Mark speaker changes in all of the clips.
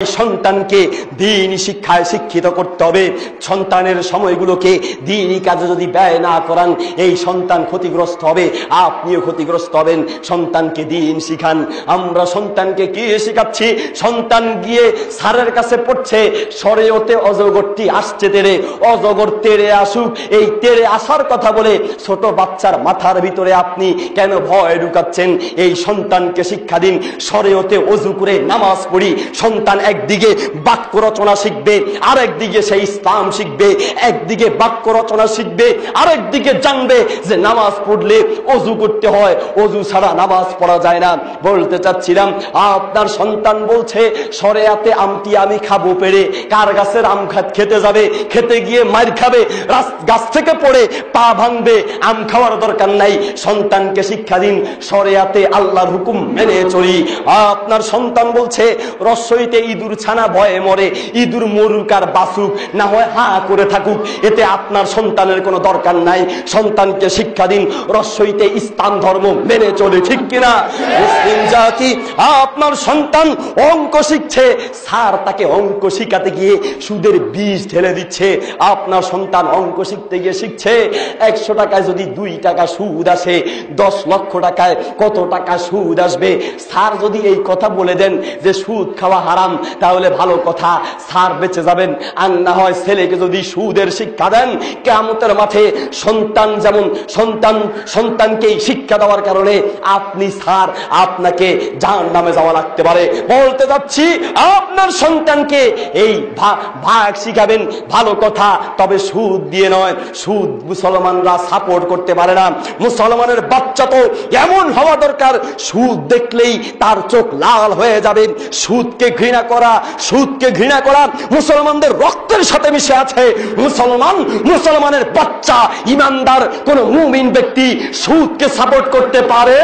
Speaker 1: সন্তানকে দ্বীনি শিক্ষায় শিক্ষিত করতে হবে। সন্তানের সময়গুলোকে দ্বীনি কাজে যদি ব্যয় না করান, এই সন্তান ক্ষতিগ্রস্ত হবে, আপনিও ক্ষতিগ্রস্ত হবেন। সন্তানকে দ্বীন শিখান। আমরা সন্তানকে কি শিখাচ্ছি? সন্তান গিয়ে স্যারের কাছে পড়ছে, শরীয়তে অজগরটি আসছে তেরে, অজগর তেরে আসুক, এই তেরে আসার কথা বলে ছোট বাচ্চার মাথার ভিতরে আপনি কেন ভয় ঢুকাচ্ছেন? এই সন্তানকে শিক্ষা দিন, শরীয়তে ওযু করে নামাজ পড়ি। সন্তান একদিকে বাক্য রচনা শিখবে, আরেকদিকে সে ইসলাম শিখবে। একদিকে বাক্য রচনা শিখবে, আরেকদিকে জানবে যে নামাজ পড়লে ওযু করতে হয়, ওযু ছাড়া নামাজ পড়া যায় না। বলতে চাচ্ছিলাম, আপনার সন্তান বলছে শরিয়াতে আমটি আমি খাবো পেরে, কার গাছের আম খেতে যাবে, খেতে গিয়ে মার খাবে, গাছ থেকে পড়ে পা ভাঙবে, আম খাওয়ার দরকার নাই। সন্তানকে শিক্ষা দিন শরিয়াতে আল্লাহর হুকুম মেনে চলি। আপনার সন্তান বলছে রসইতে ইঁদুর ছানা ভয়ে মরে, ইঁদুর মরুক আর বাসুক, না হয় হা করে থাকুক, এতে আপনার সন্তানের কোনো দরকার নাই। সন্তানকে শিক্ষা দিন রসইতে ইসলাম ধর্ম মেনে চলে, ঠিক কিনা? মুসলিম জাতি, আপনার সন্তান অঙ্ক শিখছে, স্যার তাকে অঙ্ক শিখাতে গিয়ে সুদের বীজ ঢেলে দিচ্ছে। আপনার সন্তান অঙ্ক শিখতে গিয়ে শিখছে 100 টাকায় যদি 2 টাকা সুদ আসে, 10 লক্ষ টাকায় কত টাকা সুদ আসবে? স্যার যদি এই কথা বলে দেন যে সুদ খাওয়া হারাম, তাহলে ভালো কথা, স্যার বেঁচে যাবেন। আর না হয় ছেলেকে যদি সুদের শিক্ষা দেন, কিয়ামতের মাঠে সন্তান যেমন সন্তানকে শিক্ষা দেওয়ার কারণে আপনি স্যার, আপনাকে জাহান্নামে যাওয়া লাগতে পারে। বলতে যাচ্ছি, আপনার সন্তানকে এই ভাগ শিখাবেন, ভালো কথা, তবে সুদ দিয়ে নয়। সুদ মুসলমানরা সাপোর্ট করতে পারে না। মুসলমানের বাচ্চা তো এমন হওয়া দরকার, সুদ দেখলেই তার চোখ লাল হয়ে যাবে। সুদকে ঘৃণা করা মুসলমানদের রক্তের সাথে মিশে আছে। মুসলমানের বাচ্চা, ইমানদার কোন মুমিন ব্যক্তি সুদকে সাপোর্ট করতে পারে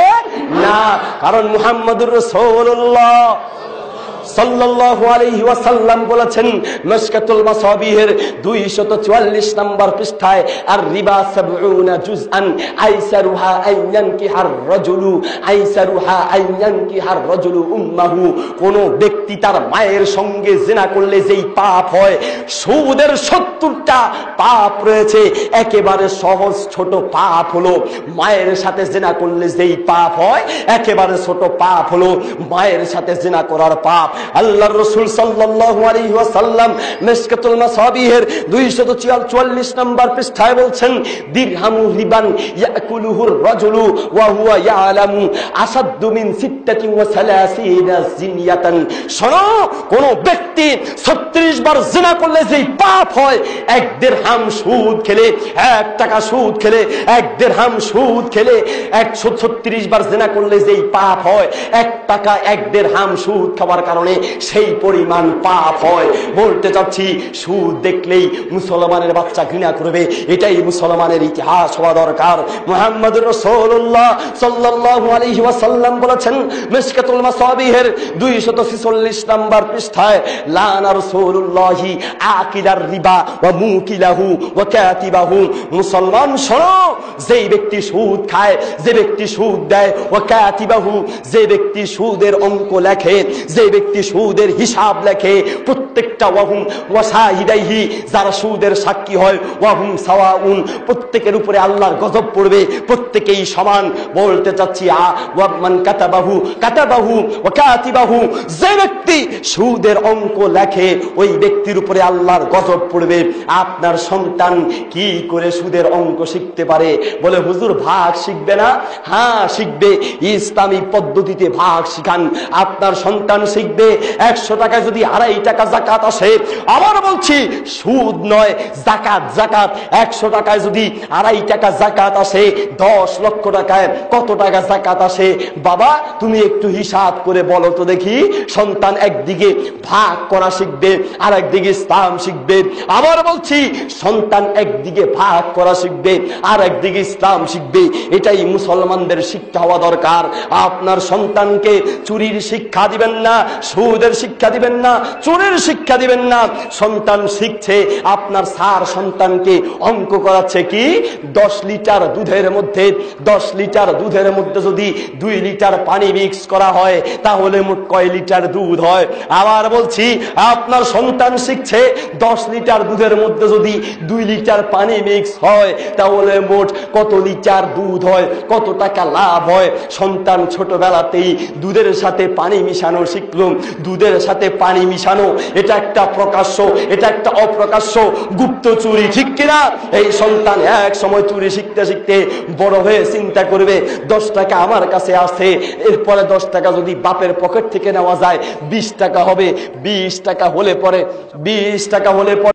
Speaker 1: না। কারণ মুহাম্মদুর রাসূলুল্লাহ সাল্লাল্লাহু আলাইহি ওয়াসাল্লাম বলেছেন, মিশকাতুল মাসাবিহের 244 নম্বর পৃষ্ঠায়, আর রিবা 70 জুজআন আইসারুহা আইয়ানকিহার রাজুলু উম্মাহু। কোন ব্যক্তি তার মায়ের সঙ্গে জিনা করলে যেই পাপ হয়, সুদের 70টা পাপ রয়েছে। একেবারে সহজ ছোট পাপ হলো মায়ের সাথে জিনা করলে যেই পাপ হয়, একেবারে ছোট পাপ হলো মায়ের সাথে জিনা করার পাপ। আল্লাহর রাসূল সাল্লাল্লাহু আলাইহি ওয়াসাল্লাম মিশকাতুল মাসাবিহের 244 নম্বর পৃষ্ঠায় বলছেন, দিরহামু রিবান ইয়াকুলুহুর রাজুলু ওয়া হুয়া ইয়ালামু আসাদ্দু মিন 36 জিনিয়াতান। শোনো, কোন ব্যক্তি 36 বার জিনা করলে যেই পাপ হয়, 1 দিরহাম সুদ খেলে, 1 টাকা সুদ খেলে, 1 দিরহাম সুদ খেলে, 136 বার জিনা করলে যেই পাপ হয়, 1 টাকা 1 দিরহাম সুদ খাওয়ার কারণে সেই পরিমাণ পাপ হয়। বলতে চাচ্ছি, সুদ দেখলেই মুসলমানের বাচ্চা ঘৃণা করবে, এটাই মুসলমানের ইতিহাস হওয়া দরকার। মুহাম্মদুর রাসূলুল্লাহ সাল্লাল্লাহু আলাইহি ওয়াসাল্লাম বলেছেন, মিশকাতুল মাসাবিহের 246 নম্বর পৃষ্ঠায়, লানা রাসূলুল্লাহি আকিলার রিবা ওয়া মুকিলাহু ওয়া কাতিবাহু। মুসলমান শোনো, যেই ব্যক্তি সুদ খায়, যে ব্যক্তি সুদ দেয়, ওয়া কাতিবাহু, যে ব্যক্তি সুদের অঙ্ক লেখে, যে ব্যক্তি সুদের হিসাব লেখে, প্রত্যেকটা ওয়াহুম ওয়াসাহিদাইহি, যারা সুদের সাক্ষী হয়, ওয়াহুম সাওয়াউন, প্রত্যেকের উপরে আল্লাহর গজব পড়বে, প্রত্যেকেই সমান। বলতে চাচ্ছি, ওয়ামান কাতাবাহু ওয়া কাতিবাহু, যে ব্যক্তি সুদের অঙ্ক লেখে, ওই ব্যক্তির উপরে আল্লাহর গজব পড়বে। আপনার সন্তান কি করে সুদের অঙ্ক শিখতে পারে? বলে, হুজুর ভাগ শিখবে না? হ্যাঁ শিখবে, ইসলামী পদ্ধতিতে ভাগ শিখান। আপনার সন্তান শিখবে 100 টাকায় যদি 2.5 টাকা যাকাত আসে, আবার বলছি সুদ নয়, যাকাত। 100 টাকায় যদি 2.5 টাকা যাকাত আসে, 10 লক্ষ টাকায় কত টাকা যাকাত আসে? বাবা তুমি একটু হিসাব করে বলো তো দেখি। সন্তান একদিকে ভাগ করা শিখবে, আর একদিকে ইসলাম শিখবে। আবার বলছি, সন্তান একদিকে ভাগ করা শিখবে আর একদিকে ইসলাম শিখবে। এটাই মুসলমানদের শিক্ষা হওয়া দরকার। আপনার সন্তানকে চুরির শিক্ষা দিবেন না, সুদের শিক্ষা দিবেন না, চোরের শিক্ষা দিবেন না। সন্তান শিখছে, আপনার স্যার সন্তানকে অঙ্ক করাচ্ছে কি 10 লিটার দুধের মধ্যে 10 লিটার দুধের মধ্যে যদি 2 লিটার পানি মিক্স করা হয় তাহলে মোট কয় লিটার দুধ হয়। আবার বলছি, আপনার সন্তান শিখছে 10 লিটার দুধের মধ্যে যদি 2 লিটার পানি মিক্স হয় তাহলে মোট কত লিটার দুধ হয়, কত টাকা লাভ হয়। সন্তান ছোটবেলাতেই দুধের সাথে পানি মিশানো শিখল। দুধের সাথে পানি মিশানো এটা একটা প্রকাশ্য, এটা একটা অপ্রকাশ্য গুপ্ত চুরি, ঠিক কিনা? এই সন্তান এক সময় চুরি শিখতে শিখতে বড় হয়ে চিন্তা করবে 10 টাকা আমার কাছে আছে, এরপরে 10 টাকা যদি বাপের পকেট থেকে নেওয়া যায় 20 টাকা হবে। 20 টাকা হলে পরে